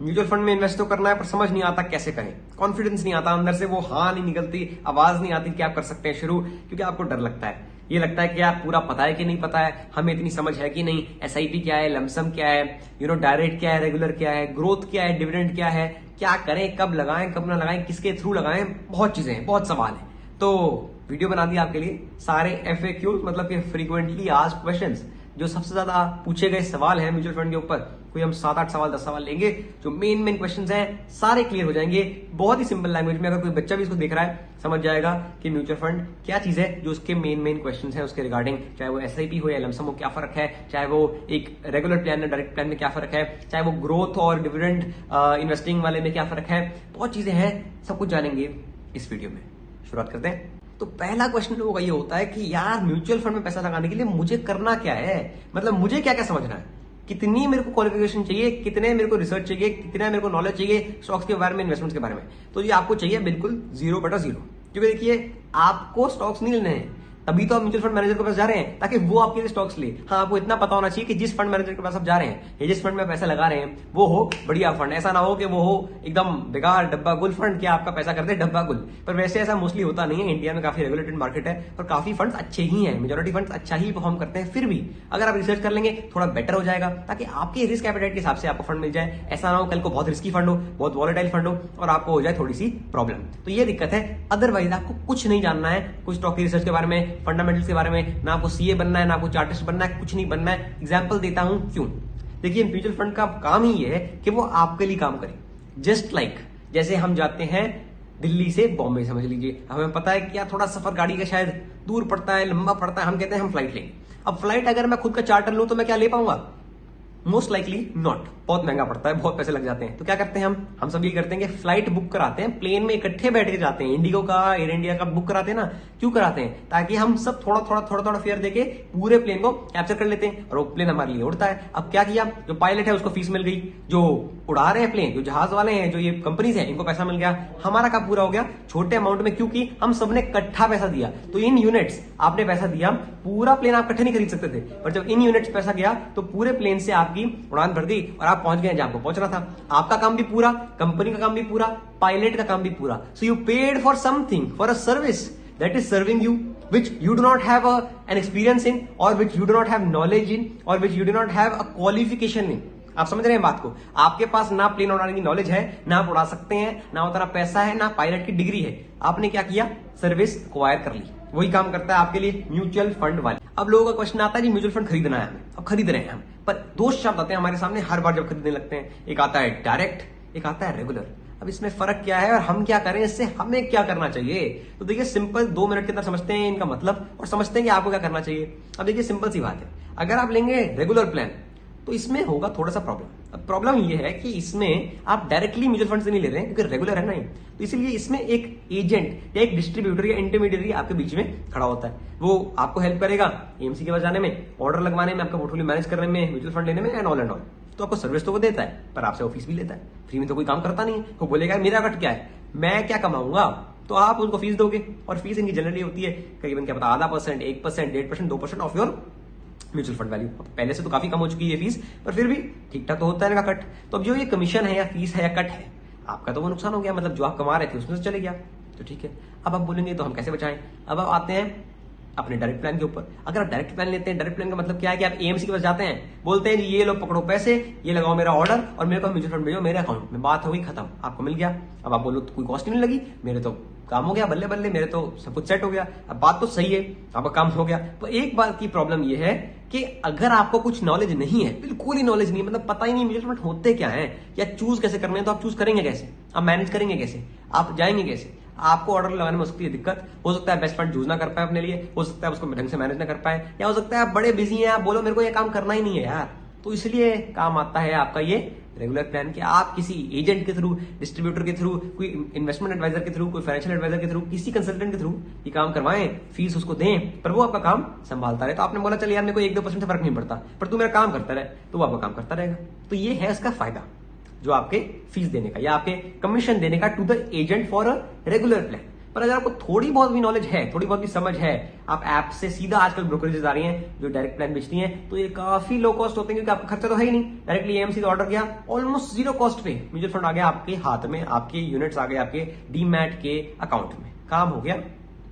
Mutual fund में invest तो करना है पर समझ नहीं आता कैसे करें, कॉन्फिडेंस नहीं आता, अंदर से वो हाँ नहीं निकलती, आवाज नहीं आती कि आप कर सकते हैं शुरू, क्योंकि आपको डर लगता है। ये लगता है कि आप पूरा पता है कि नहीं पता है, हमें इतनी समझ है कि नहीं, एसआईपी क्या है, लमसम क्या है, डायरेक्ट क्या है, रेगुलर क्या है, ग्रोथ क्या है, डिविडेंड क्या है, क्या करें, कब लगाएं, कब ना लगाएं, किसके थ्रू लगाएं, बहुत चीजें हैं, बहुत सवाल है। तो वीडियो बना दी आपके लिए सारे FAQs, मतलब कि फ्रीक्वेंटली आस्क्ड क्वेश्चंस, जो सबसे ज्यादा पूछे गए सवाल हैं म्यूचुअल फंड के ऊपर। कोई हम 7-8 सवाल 10 सवाल लेंगे, जो मेन क्वेश्चंस हैं सारे क्लियर हो जाएंगे बहुत ही सिंपल लैंग्वेज में। अगर कोई बच्चा भी इसको देख रहा है समझ जाएगा कि म्यूचुअल फंड क्या चीज है, जो उसके मेन क्वेश्चंस हैं उसके रिगार्डिंग, चाहे वो एसआईपी हो या लमसम हो, क्या फर्क है, चाहे वो एक रेगुलर प्लान या डायरेक्ट प्लान में क्या फर्क है, चाहे वो ग्रोथ और डिविडेंड इन्वेस्टिंग वाले में क्या फर्क है, बहुत चीजें हैं, सब कुछ जानेंगे इस वीडियो में। शुरुआत करते हैं। तो पहला क्वेश्चन लोगों का ये होता है कि यार म्यूचुअल फंड में पैसा लगाने के लिए मुझे करना क्या है, मतलब मुझे क्या क्या समझना है, कितनी मेरे को क्वालिफिकेशन चाहिए, कितने मेरे को रिसर्च चाहिए, कितना मेरे को नॉलेज चाहिए स्टॉक्स के बारे में, इन्वेस्टमेंट्स के बारे में। तो ये आपको चाहिए बिल्कुल 0/0, क्योंकि देखिए आपको स्टॉक्स नहीं लेने हैं, तभी तो आप म्यूचुअल फंड मैनेजर के पास जा रहे हैं ताकि वो आपके लिए स्टॉक्स ले। हाँ, आपको इतना पता होना चाहिए कि जिस फंड मैनेजर के पास आप जा रहे हैं या जिस फंड में पैसा लगा रहे हैं वो हो बढ़िया फंड, ऐसा ना हो कि वो हो एकदम बेकार डब्बा गुल फंड कि आपका पैसा करते डब्बा गुल। पर वैसे ऐसा मोस्टली होता नहीं है, इंडिया में काफी रेगुलेटेड मार्केट है और काफी फंड्स अच्छे ही हैं, मेजोरिटी फंड्स अच्छा ही परफॉर्म करते हैं। फिर भी अगर आप रिसर्च कर लेंगे थोड़ा बेटर हो जाएगा, ताकि आपके रिस्क एपेटाइट के हिसाब से आपको फंड मिल जाए। ऐसा ना हो कल को बहुत रिस्की फंड हो, बहुत वॉलेटाइल फंड हो और आपको हो जाए थोड़ी सी प्रॉब्लम, तो ये दिक्कत है। अदरवाइज आपको कुछ नहीं जानना है, कुछ स्टॉक की रिसर्च के बारे में, फंडामेंटल्स के बारे में, ना आपको सीए बनना है, ना आपको चार्टिस्ट बनना है, कुछ नहीं बनना है। एग्जांपल देता हूं क्यों। देखिए म्यूचुअल फंड का काम ही ये है कि वो आपके लिए काम करे। जस्ट लाइक जैसे हम जाते हैं दिल्ली से बॉम्बे, समझ लीजिए, हमें पता है कि यार थोड़ा सफर गाड़ी का शायद दूर पड़ता है, लंबा पड़ता है, हम कहते हैं हम फ्लाइट लेंगे। अब फ्लाइट अगर मैं खुद का चार्टर लूं तो मैं क्या ले पाऊंगा? मोस्ट लाइकली नॉट, बहुत महंगा पड़ता है, बहुत पैसे लग जाते हैं। तो क्या करते हैं हम सब ये करते हैं कि फ्लाइट बुक कराते हैं, प्लेन में इकट्ठे बैठ के जाते हैं, इंडिगो का, एयर इंडिया का बुक कराते हैं ना। क्यों कराते हैं? ताकि हम सब थोड़ा थोड़ा फेयर देके पूरे प्लेन को कैप्चर कर लेते हैं और वो प्लेन हमारे लिए उड़ता है। अब क्या किया, जो पायलट है उसको फीस मिल गई, जो उड़ा रहे हैं प्लेन, जो जहाज वाले हैं, जो ये कंपनीज है, इनको पैसा मिल गया, हमारा काम पूरा हो गया छोटे अमाउंट में, क्योंकि हम सबने इकट्ठा पैसा दिया। तो इन यूनिट्स आपने पैसा दिया, पूरा प्लेन आप इकट्ठे नहीं खरीद सकते थे, पर जब इन यूनिट्स पैसा गया तो पूरे प्लेन से आपकी उड़ान भर दी और आप पहुंच गए जहां आपको पहुंचना था। आपका काम भी पूरा, कंपनी का काम भी पूरा, पायलट का काम भी पूरा। So you paid for something, for a service that is serving you, which you do not have an experience in, or which you do not have knowledge in, or which you do not have a qualification in। आप समझ रहे हैं बात को? आपके पास ना plane उड़ाने की नॉलेज है, ना आप उड़ा सकते हैं, ना उतना पैसा है, ना पायलट की डिग्री है। आपने क्या किया? सर्विस एक्वायर कर ली। वही काम करता है आपके लिए म्यूचुअल फंड वाले। अब लोगों का क्वेश्चन आता है जी म्यूचुअल फंड खरीदना है हमें, अब खरीद रहे हैं हम, पर दो शब्द आते हैं हमारे सामने हर बार जब खरीदने लगते हैं, एक आता है डायरेक्ट, एक आता है रेगुलर। अब इसमें फर्क क्या है और हम क्या करें, इससे हमें क्या करना चाहिए? तो देखिए सिंपल 2 मिनट के अंदर समझते हैं इनका मतलब और समझते हैं कि आपको क्या करना चाहिए। अब देखिए सिंपल सी बात है, अगर आप लेंगे रेगुलर प्लान तो इसमें होगा थोड़ा सा प्रॉब्लम। अब प्रॉब्लम ये है कि इसमें आप डायरेक्टली म्यूचुअल फंड से नहीं ले रहे हैं क्योंकि रेगुलर है ना ही, तो इसीलिए इसमें एक एजेंट या एक डिस्ट्रीब्यूटर या इंटरमीडिएटरी आपके बीच में खड़ा होता है। वो आपको हेल्प करेगा एएमसी के पास जाने में, ऑर्डर लगवाने में, आपका पोर्टफोलियो मैनेज करने में, म्यूचुअल फंड लेने में एंड ऑल। तो आपको सर्विस तो वो देता है पर आपसे वो फीस भी लेता है। फ्री में तो कोई काम करता नहीं है। वो बोलेगा मेरा कट क्या है, मैं क्या कमाऊंगा, तो आप उनको फीस दोगे और फीस इनकी जनरली होती है करीबन क्या पता आधा %, 1%, 1.5%, 2% of your mutual fund value. पहले से तो काफी कम हो चुकी है फीस, पर फिर भी ठीक ठाक तो होता है इनका कट। तो अब जो ये कमीशन है या फीस है या कट है आपका, तो वो नुकसान हो गया, मतलब जो आप कमा रहे थे उसमें से चले गया, तो ठीक है। अब आप बोलेंगे तो हम कैसे बचाएं? अब आप आते हैं अपने डायरेक्ट प्लान के ऊपर। अगर आप डायरेक्ट प्लान लेते हैं, डायरेक्ट प्लान का मतलब क्या है कि आप एएमसी के पास जाते हैं, बोलते हैं जी ये लो पकड़ो पैसे, ये लगाओ मेरा ऑर्डर और मेरे को म्यूचुअल फंड भेजो मेरे अकाउंट में, बात हो गई खत्म, आपको मिल गया। अब आप बोलो तो कोई कॉस्ट नहीं लगी, मेरे तो काम हो गया, बल्ले बल्ले मेरे तो सब कुछ सेट हो गया। अब बात तो सही है, आपका काम हो गया। तो एक बात की प्रॉब्लम यह है कि अगर आपको कुछ नॉलेज नहीं है, बिल्कुल ही नॉलेज नहीं, मतलब पता ही नहीं म्यूचुअल फंड होते क्या है या चूज कैसे करने हैं, तो आप चूज करेंगे कैसे, आप मैनेज करेंगे कैसे, आप जाएंगे कैसे? आपको ऑर्डर लगाने में हो सकती है दिक्कत, हो सकता है बेस्ट फंड चूज ना कर पाए अपने लिए, हो सकता है उसको ढंग से मैनेज ना कर पाए, या हो सकता है आप बड़े बिजी हैं, आप बोलो मेरे को ये काम करना ही नहीं है यार। तो इसलिए काम आता है आपका ये रेगुलर प्लान कि आप किसी एजेंट के थ्रू, डिस्ट्रीब्यूटर के थ्रू, कोई इन्वेस्टमेंट एडवाइजर के थ्रू, कोई फाइनेंशियल एडवाइजर के थ्रू, किसी कंसल्टेंट के थ्रू ये काम करवाएं, फीस उसको दें, पर वो आपका काम संभालता रहे। तो आपने बोला चल यार मेरे को 1-2% से फर्क नहीं पड़ता, पर तू मेरा काम करता रहे, तो वो आपका काम करता रहेगा। तो ये है इसका फायदा जो आपके फीस देने का या आपके कमीशन देने का to the agent for a regular plan. पर अगर आपको थोड़ी बहुत भी नॉलेज है, थोड़ी बहुत भी समझ है, आप ऐप से सीधा आजकल ब्रोकरेजेस आ रही हैं जो डायरेक्ट प्लान बेचती हैं, तो ये काफी लो कॉस्ट होते हैं, क्योंकि आपका खर्चा तो है ही नहीं। डायरेक्टली एएमसी का ऑर्डर किया, ऑलमोस्ट जीरो कॉस्ट पे म्यूचुअल फंड आ गया आपके हाथ में, आपके यूनिट्स आ गए आपके डीमैट के अकाउंट में, काम हो गया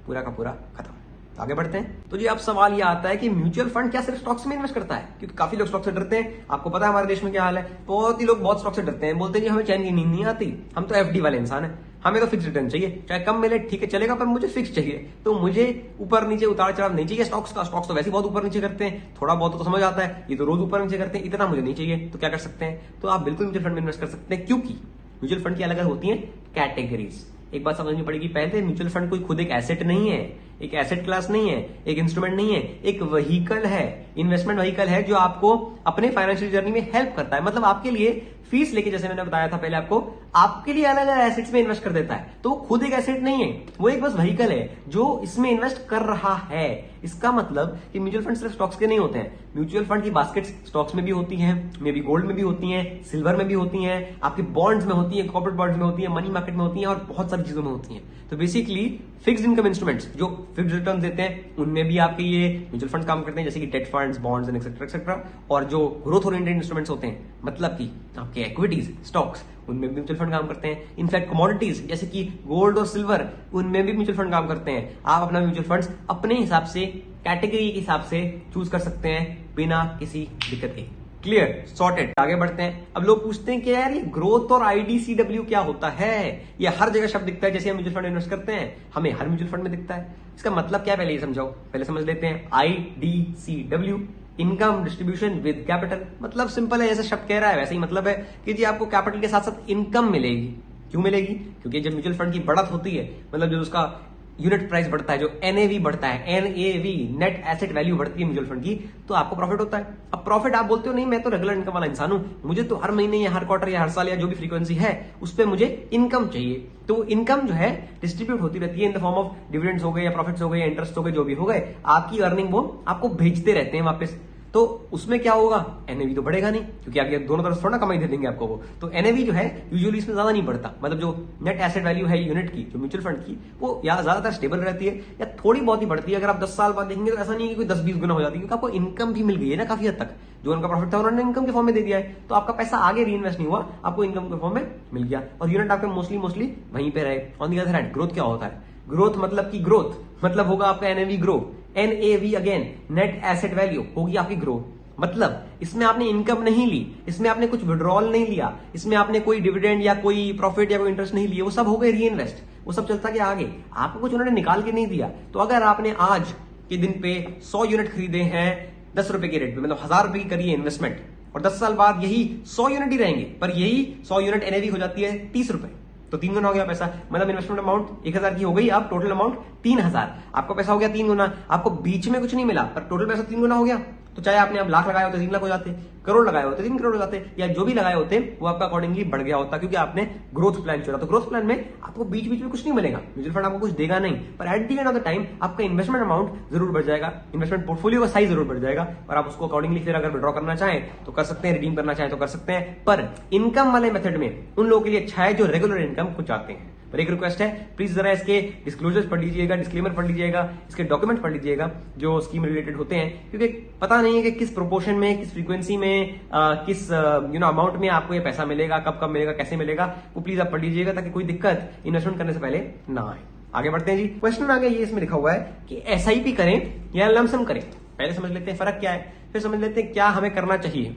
पूरा का पूरा खत्म। आगे बढ़ते हैं। तो जी अब सवाल ये आता है कि म्यूचुअल फंड क्या सिर्फ स्टॉक्स में इन्वेस्ट करता है? क्योंकि काफी लोग स्टॉक से डरते हैं। आपको पता है हमारे देश में क्या हाल है, बहुत ही लोग बहुत स्टॉक से डरते हैं, बोलते हैं जी हमें चैन की नींद नहीं आती, हम तो एफडी वाले इंसान हैं, हमें तो फिक्स रिटर्न चाहिए, चाहे कम मिले ठीक है चलेगा, पर मुझे फिक्स चाहिए। तो मुझे ऊपर नीचे उतार चढ़ाव नहीं चाहिए स्टॉक्स का। स्टॉक्स तो वैसे बहुत ऊपर नीचे करते हैं, थोड़ा बहुत तो समझ आता है, ये तो रोज ऊपर नीचे करते हैं, इतना मुझे नहीं चाहिए। तो क्या कर सकते हैं? तो आप बिल्कुल म्यूचुअल फंड में इन्वेस्ट कर सकते हैं, क्योंकि म्यूचुअल फंड की अलग अलग होती है कैटेगरीज। एक बात समझनी पड़ेगी, पहले म्यूचुअल फंड कोई खुद एक एसेट नहीं है, एक एसेट क्लास नहीं है, एक इंस्ट्रूमेंट नहीं है, एक व्हीकल है, इन्वेस्टमेंट व्हीकल है जो आपको अपने फाइनेंशियल जर्नी में हेल्प करता है। मतलब आपके लिए फीस लेके, जैसे मैंने बताया था पहले आपको, आपके लिए अलग अलग एसेट्स में इन्वेस्ट कर देता है। तो वो खुद एक एसेट नहीं है, वो एक बस व्हीकल है जो इसमें इन्वेस्ट कर रहा है। इसका मतलब कि म्यूचुअल फंड सिर्फ स्टॉक्स के नहीं होते हैं। म्यूचुअल फंड की बास्केट्स स्टॉक्स में भी होती हैं, मे बी गोल्ड में भी होती हैं, सिल्वर में भी होती हैं, आपके बॉन्ड्स में होती हैं, कॉर्पोरेट बॉन्ड्स में होती हैं, मनी मार्केट में होती हैं, और बहुत सारी चीजों में होती हैं। तो बेसिकली फिक्स्ड इनकम इंस्ट्रूमेंट्स जो फिक्स्ड रिटर्न देते हैं, उनमें भी आपके ये म्यूचुअल फंड काम करते हैं, जैसे कि date funds, bonds and etcetera etcetera. और जो ग्रोथ ओरिएंटेड इंस्ट्रूमेंट्स होते हैं, मतलब कि आपके इक्विटीज, स्टॉक्स, उनमें भी म्यूचुअल फंड काम करते हैं। इनफैक्ट कमोडिटीज जैसे कि गोल्ड और सिल्वर, उनमें भी म्यूचुअल फंड काम करते हैं। आप अपना म्यूचुअल फंड्स अपने हिसाब से, कैटेगरी के हिसाब से चूज कर सकते हैं बिना किसी दिक्कत के। Clear, sorted. आगे बढ़ते हैं। अब लोग पूछते हैं कि यार ये ग्रोथ और आईडीसीडब्ल्यू क्या होता है? ये हर जगह शब्द दिखता है, जैसे हम म्यूचुअल फंड इन्वेस्ट करते हैं हमें हर म्यूचुअल फंड में दिखता है। इसका मतलब क्या है पहले ये समझाओ, पहले समझ लेते हैं। आईडीसीडब्ल्यू, इनकम डिस्ट्रीब्यूशन विद कैपिटल। मतलब सिंपल है, जैसे शब्द कह रहा है वैसे ही मतलब है कि जी आपको कैपिटल के साथ साथ इनकम मिलेगी। क्यों मिलेगी? क्योंकि जब म्यूचुअल फंड की बढ़त होती है, मतलब जो उसका यूनिट प्राइस बढ़ता है, जो एनएवी बढ़ता है, एनएवी नेट एसेट वैल्यू बढ़ती है म्यूचुअल फंड की, तो आपको प्रॉफिट होता है। अब प्रॉफिट आप बोलते हो नहीं मैं तो रेगुलर इनकम वाला इंसान हूं, मुझे तो हर महीने या हर क्वार्टर या हर साल या जो भी फ्रीक्वेंसी है उस पर मुझे इनकम चाहिए। तो इनकम जो है डिस्ट्रीब्यूट होती रहती है in the form of dividends हो गए या प्रॉफिट्स हो गए या इंटरेस्ट हो गए, जो भी हो गए, आपकी अर्निंग वो आपको भेजते रहते हैं वापस। तो उसमें क्या होगा? एनएवी तो बढ़ेगा नहीं, क्योंकि आप ये दोनों तरफ थोड़ा कमाई दे देंगे आपको वो। तो एनएवी जो है यूजुअली इसमें ज्यादा नहीं बढ़ता, मतलब जो नेट एसेट वैल्यू है यूनिट की, जो म्यूचुअल फंड की, वो या ज्यादातर स्टेबल रहती है या थोड़ी बहुत ही बढ़ती है। अगर आप 10 साल बाद देखेंगे तो ऐसा नहीं है कि कोई 10-20 गुना हो जाती है, क्योंकि आपको इनकम भी मिल गई है ना काफी हद तक। जो उनका प्रॉफिट था उन्होंने इनकम के फॉर्म में दे दिया है, तो आपका पैसा आगे री इन्वेस्ट नहीं हुआ, आपको इनकम के फॉर्म में मिल गया, और यूनिट आपके मोस्टली वहीं पे रहे। On the other hand growth क्या होता है? ग्रोथ मतलब की ग्रोथ मतलब होगा आपका NAV grow, NAV again net asset value होगी आपकी ग्रो। मतलब इसमें आपने इनकम नहीं ली, इसमें आपने कुछ विड्रॉल नहीं लिया, इसमें आपने कोई डिविडेंड या कोई प्रॉफिट या कोई इंटरेस्ट नहीं लिए, वो सब हो गए री इन्वेस्ट, वो सब चलता गया आगे, आपको कुछ उन्होंने निकाल के नहीं दिया। तो अगर आपने आज के दिन पे 100 यूनिट खरीदे हैं 10 रुपए के रेट पे, मतलब 1000 रुपए की करिए इन्वेस्टमेंट, और 10 साल बाद यही 100 यूनिट ही रहेंगे, पर यही 100 यूनिट एनएवी हो जाती है 30 रुपए, तो 3 गुना हो गया पैसा। मतलब इन्वेस्टमेंट अमाउंट 1000 की हो गई, अब टोटल अमाउंट 3000, आपका पैसा हो गया 3 गुना। आपको बीच में कुछ नहीं मिला, पर टोटल पैसा 3 गुना हो गया। तो चाहे आपने अब लाख लगाए होते 3 लाख हो जाते, करोड़ लगाए होते 3 करोड़ हो जाते, या जो भी लगाए होते वो आपका अकॉर्डिंगली बढ़ गया होता, क्योंकि आपने ग्रोथ प्लान चुना। तो ग्रोथ प्लान में आपको बीच बीच में कुछ नहीं मिलेगा, म्यूचुअल फंड आपको कुछ देगा नहीं, पर at the end of the time आपका इन्वेस्टमेंट अमाउंट जरूर बढ़ जाएगा, इन्वेस्टमेंट पोर्टफोलियो का साइज जरूर बढ़ जाएगा, और आप उसको अकॉर्डिंगली फिर अगर विड्रॉ करना चाहें तो कर सकते हैं, रिडीम करना चाहें तो कर सकते हैं। पर इनकम वाले मेथड में उन लोगों के लिए अच्छा है जो रेगुलर इनकम को चाहते हैं। पर एक रिक्वेस्ट है, प्लीज जरा इसके डिस्क्लोजर्स पढ़ लीजिएगा, डिस्क्लेमर पढ़ लीजिएगा, इसके डॉक्यूमेंट पढ़ लीजिएगा जो स्कीम रिलेटेड होते हैं, क्योंकि पता नहीं है कि किस प्रोपोर्शन में, किस फ्रीक्वेंसी में, किस अमाउंट में आपको ये पैसा मिलेगा, कब कब मिलेगा, कैसे मिलेगा, वो प्लीज आप पढ़ लीजिएगा, ताकि कोई दिक्कत इन्वेस्टमेंट करने से पहले ना आए। आगे बढ़ते हैं जी। क्वेश्चन आगे ये इसमें लिखा हुआ है कि एसआईपी करें या लमसम करें। पहले समझ लेते हैं फर्क क्या है, फिर समझ लेते हैं क्या हमें करना चाहिए।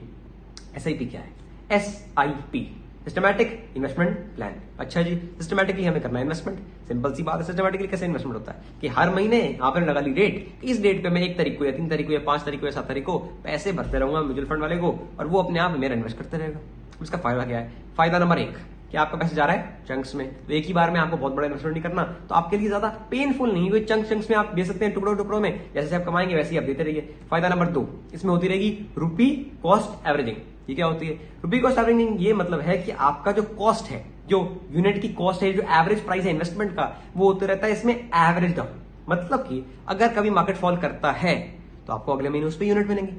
एसआईपी क्या है? SIP systematic investment plan. अच्छा जी, सिस्टमैटिकली हमें करना है इन्वेस्टमेंट, सिंपल सी बात है। सिस्टमैटिकली कैसे इन्वेस्टमेंट होता है कि हर महीने आपने लगा ली डेट, इस डेट पे मैं 1 तारीख को या 3 तारीख को या 5 तारीख को या 7 तारीख को पैसे भरते रहूंगा म्यूचुअल फंड वाले को, और वो अपने आप मेरा इन्वेस्ट करते रहेगा। इसका फायदा क्या है? फायदा नंबर 1 कि आपका पैसा जा रहा है चंक्स में, तो एक ही बार में आपको बहुत बड़ा इन्वेस्टमेंट नहीं करना, तो आपके लिए ज्यादा पेनफुल नहीं, कोई चंक्स में आप दे सकते हैं, टुकड़ों टुकड़ों में, जैसे आप कमाएंगे वैसे ही आप देते रहिए। फायदा नंबर 2 इसमें होती रहेगी रुपी कॉस्ट एवरेजिंग। ये क्या होती है? रुपी कॉस्ट एवरेजिंग ये मतलब है कि आपका जो कॉस्ट है, जो यूनिट की कॉस्ट है, जो एवरेज प्राइस है इन्वेस्टमेंट का, वो होता रहता है इसमें एवरेज डाउन। मतलब कि अगर कभी मार्केट फॉल करता है तो आपको अगले महीने उस पर यूनिट मिलेंगे।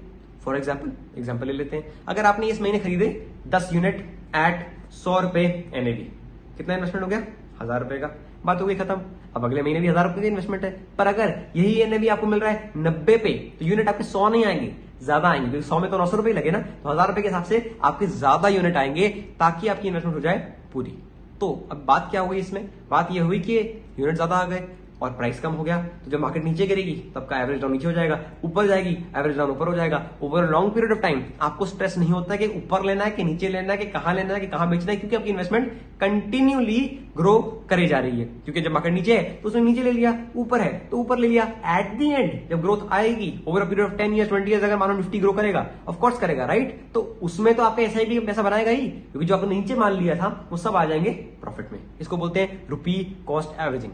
फॉर एग्जाम्पल ले लेते हैं, अगर आपने इस महीने खरीदे 10 यूनिट एट 100 रुपए एनएवी, कितना इन्वेस्टमेंट हो गया? 1000 रुपए का। बात हो गई खत्म। अब अगले महीने भी 1000 रुपए की इन्वेस्टमेंट है, पर अगर यही एनएवी आपको मिल रहा है 90 पे, तो यूनिट आपके 100 नहीं आएंगे, ज्यादा आएंगे, क्योंकि 100 में तो 900 रुपए लगे ना, तो 1000 रुपए के हिसाब से आपके ज्यादा यूनिट आएंगे ताकि आपकी इन्वेस्टमेंट हो जाए पूरी। तो अब बात क्या हुई इसमें, बात यह हुई कि यूनिट ज्यादा आ गए और प्राइस कम हो गया, तो जब मार्केट नीचे गिरेगी तो आपका एवरेज डाउन नीचे हो जाएगा, ऊपर जाएगी एवरेज डाउन ऊपर हो जाएगा। Over long period of time आपको स्ट्रेस नहीं होता कि ऊपर लेना है कि नीचे लेना है कि कहां लेना है कि कहां बेचना है, क्योंकि आपकी इन्वेस्टमेंट कंटिन्यूली ग्रो करे जा रही है। क्योंकि जब मार्केट नीचे है तो उसने नीचे ले लिया, ऊपर है तो ऊपर ले लिया। एट दी एंड जब ग्रोथ आएगी over period of 10 years 20 years, अगर मानो निफ्टी ग्रो करेगा, ऑफकोर्स करेगा, राइट, तो उसमें तो आपका एसआईपी पैसा बनाएगा ही, क्योंकि जो आपने नीचे मान लिया था वो सब आ जाएंगे प्रॉफिट में। इसको बोलते हैं रुपी कॉस्ट एवरेजिंग।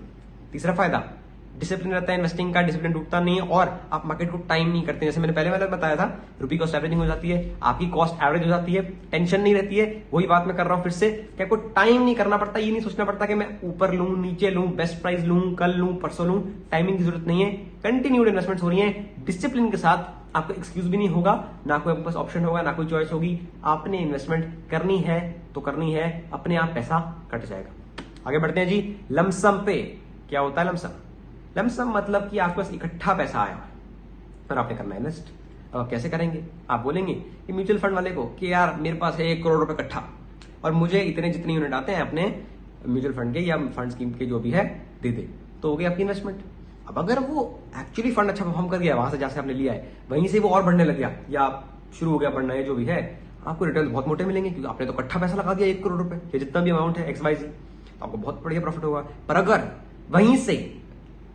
तीसरा फायदा, डिसिप्लिन रहता है इन्वेस्टिंग का, डिसिप्लिन टूटता नहीं है और आप मार्केट को टाइम नहीं करते। जैसे मैंने पहले वाला बताया था, रुपी कॉस्ट एवरेजिंग हो जाती है, आपकी कॉस्ट एवरेज हो जाती है, टेंशन नहीं रहती है। वही बात मैं कर रहा हूं फिर से कि आपको टाइम नहीं करना पड़ता, ये नहीं सोचना पड़ता कि मैं ऊपर लूं नीचे लूं, बेस्ट प्राइस लूं, कल लूं परसों लूं, टाइमिंग की जरूरत नहीं है। कंटिन्यूड इन्वेस्टमेंट हो रही है डिसिप्लिन के साथ, आपको एक्सक्यूज भी नहीं होगा, ना कोई आपके पास ऑप्शन होगा, ना कोई चॉइस होगी। आपने इन्वेस्टमेंट करनी है तो करनी है, अपने आप पैसा कट जाएगा। आगे बढ़ते हैं जी। लमसम पे क्या होता है? लमसम मतलब कि आपके पास इकट्ठा पैसा आया और आपने करना है इन्वेस्ट। अब कैसे करेंगे? आप बोलेंगे कि म्यूचुअल फंड वाले को कि यार मेरे पास है 1 करोड़ रुपए इकट्ठा और मुझे इतने जितने यूनिट आते हैं अपने म्यूचुअल फंड के या फंड स्कीम के जो भी है दे दे, तो हो गई आपकी इन्वेस्टमेंट। अब अगर वो एक्चुअली फंड अच्छा परफॉर्म कर गया, वहां से जहां से आपने लिया है वहीं से वो और बढ़ने लग गया या शुरू हो गया बढ़ना है, जो भी है, आपको रिटर्न बहुत मोटे मिलेंगे, क्योंकि आपने तो इकट्ठा पैसा लगा दिया 1 करोड़ रुपए या जितना भी अमाउंट है XYZ, तो आपको बहुत बढ़िया प्रॉफिट होगा। पर अगर वहीं से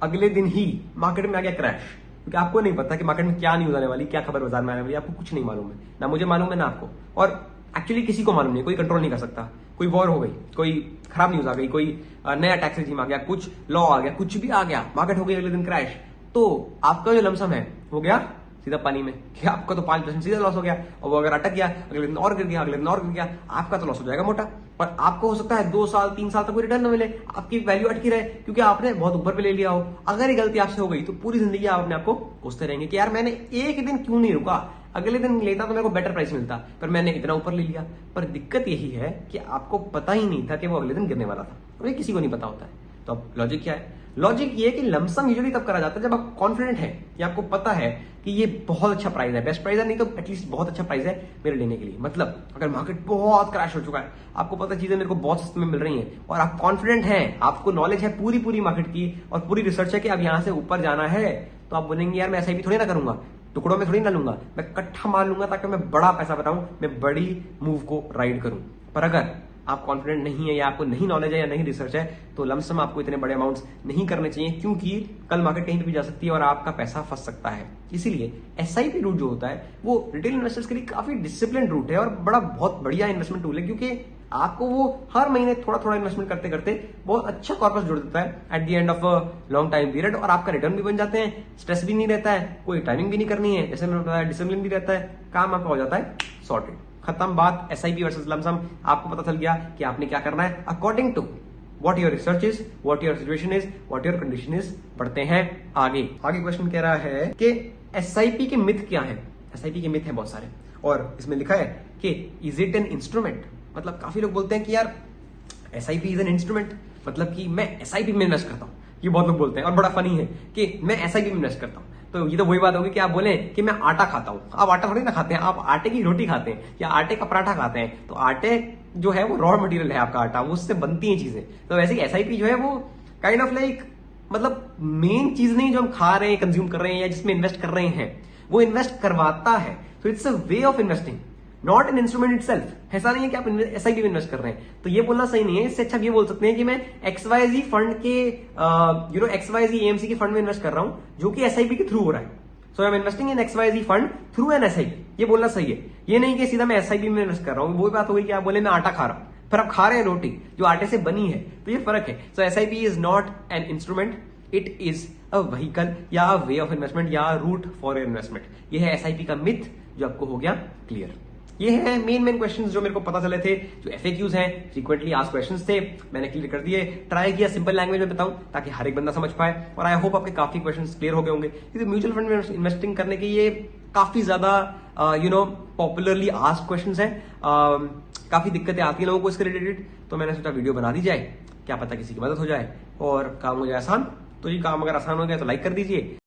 अगले दिन ही मार्केट में आ गया क्रैश, क्योंकि आपको नहीं पता कि मार्केट में क्या न्यूज आने वाली, क्या खबर बाजार में आने वाली, आपको कुछ नहीं मालूम है, ना मुझे मालूम है ना आपको, और एक्चुअली किसी को मालूम नहीं, कोई कंट्रोल नहीं कर सकता। कोई वॉर हो गई, कोई खराब न्यूज आ गई, कोई नया टैक्स रेजिम आ गया, कुछ लॉ आ गया, कुछ भी आ गया, मार्केट हो गई अगले दिन क्रैश, तो आपका जो लमसम है हो गया सीधा पानी में, कि आपका तो 5% सीधा लॉस हो गया, और वो अगर अटक गया अगले दिन और गिर गया, अगले दिन और गिर गया, आपका तो लॉस हो जाएगा मोटा। और आपको हो सकता है 2 साल 3 साल तक कोई रिटर्न न मिले, आपकी वैल्यू अटकी रहे, क्योंकि आपने बहुत ऊपर पे ले लिया हो। अगर ये गलती आपसे हो गई तो पूरी जिंदगी आप अपने आपको कोसते रहेंगे कि यार मैंने एक दिन क्यों नहीं रुका, अगले दिन लेता तो मेरे को बेटर प्राइस मिलता, पर मैंने इतना ऊपर ले लिया। पर दिक्कत यही है कि आपको पता ही नहीं था कि वो अगले दिन गिरने वाला था, और ये किसी को नहीं पता होता है। तो अब लॉजिक क्या है? लॉजिक ये कि लमसम यूजुअली तब करा जाता है जब आप कॉन्फिडेंट है कि आपको पता है कि ये बहुत अच्छा प्राइस है, बेस्ट प्राइस है, नहीं तो एटलीस्ट बहुत अच्छा प्राइस है मेरे लेने के लिए। मतलब अगर मार्केट बहुत क्रैश हो चुका है, आपको पता है चीजें मेरे को बहुत सस्ते में मिल रही हैं, और आप कॉन्फिडेंट हैं, आपको नॉलेज है पूरी मार्केट की और पूरी रिसर्च है कि अब यहां से ऊपर जाना है, तो आप बोलेंगे यार मैं ऐसा भी थोड़ी ना करूंगा, टुकड़ों में थोड़ी ना लूंगा, मैं इकट्ठा मार लूंगा ताकि मैं बड़ा पैसा बनाऊं, मैं बड़ी मूव को राइड करूं। पर अगर आप कॉन्फिडेंट नहीं है या आपको नहीं नॉलेज है या नहीं रिसर्च है, तो लमसम आपको इतने बड़े अमाउंट्स नहीं करने चाहिए, क्योंकि कल मार्केट कहीं पे भी जा सकती है और आपका पैसा फंस सकता है। इसीलिए एसआईपी रूट जो होता है वो रिटेल इन्वेस्टर्स के लिए काफी डिसिप्लिन रूट है और बहुत बढ़िया इन्वेस्टमेंट टूल है, क्योंकि आपको वो हर महीने थोड़ा इन्वेस्टमेंट करते करते बहुत अच्छा कॉर्पस जुड़ देता है at the end of a long time period, और आपका रिटर्न भी बन जाते हैं, स्ट्रेस भी नहीं रहता है, कोई टाइमिंग भी नहीं करनी है, जैसे मैंने बताया डिसिप्लिन भी रहता है, काम आपका हो जाता है सॉर्टेड, खत्म बात। एसआईपी वर्सेस लमसम आपको पता चल गया कि आपने क्या करना है according to what your research is, what your situation is, what your condition is. बढ़ते हैं आगे क्वेश्चन कह रहा है कि एसआईपी के मिथ क्या है। एसआईपी के मिथ है बहुत सारे, और इसमें लिखा है कि इज इट एन इंस्ट्रूमेंट। मतलब काफी लोग बोलते हैं कि यार एसआईपी इज एन इंस्ट्रूमेंट, मतलब कि मैं एसआईपी में इन्वेस्ट करता हूं, ये बहुत लोग बोलते हैं, और बड़ा फनी है कि मैं एसआईपी में इन्वेस्ट करता हूं। तो ये तो वही बात होगी कि आप बोले कि मैं आटा खाता हूं। आप आटा थोड़ी ना खाते हैं, आप आटे की रोटी खाते हैं या आटे का पराठा खाते हैं। तो आटे जो है वो रॉ मटेरियल है आपका आटा, वो उससे बनती हैं चीजें। तो वैसे ही एसआईपी जो है वो काइंड ऑफ लाइक मतलब मेन चीज नहीं जो हम खा रहे हैं, कंज्यूम कर रहे हैं या जिसमें इन्वेस्ट कर रहे हैं, वो इन्वेस्ट करवाता है। तो it's a way of investing, not an instrument itself. ऐसा नहीं है कि आप एसआईपी में इन्वेस्ट कर रहे हैं, तो ये बोलना सही नहीं है। इससे अच्छा ये बोल सकते हैं कि मैं XYZ फंड के XYZ AMC के फंड में इन्वेस्ट कर रहा हूं जो कि एसआईपी के थ्रू हो रहा है। So I am investing in XYZ fund through an SIP, ये बोलना सही है। ये नहीं कि सीधा मैं एसआईपी में इन्वेस्ट कर रहा हूं। वो बात हो गई कि आप बोले मैं आटा खा रहा हूं, फिर आप खा रहे हैं रोटी जो आटे से बनी है, तो ये फर्क है। So SIP is not an instrument, it is a vehicle या वे ऑफ इन्वेस्टमेंट या रूट फॉर इन्वेस्टमेंट। ये है एसआईपी का मिथ जो आपको हो गया क्लियर। ये है मेन क्वेश्चंस जो मेरे को पता चले थे, जो FAQs हैं, फ्रीक्वेंटली आस्क्ड क्वेश्चंस थे, मैंने क्लियर कर दिए। ट्राई किया सिंपल लैंग्वेज में बताऊं ताकि हर एक बंदा समझ पाए, और आई होप आपके काफी क्वेश्चंस क्लियर हो गए होंगे। क्योंकि म्यूचुअल फंड में इन्वेस्टिंग करने के ये काफी ज्यादा पॉपुलरली आस्क्ड क्वेश्चंस हैं। काफी दिक्कतें आती हैं लोगों को इसके रिलेटेड, तो मैंने सोचा वीडियो बना दी जाए, क्या पता किसी की मदद हो जाए। और काम हो जाए आसान। तो ये काम अगर आसान हो गया तो लाइक कर दीजिए।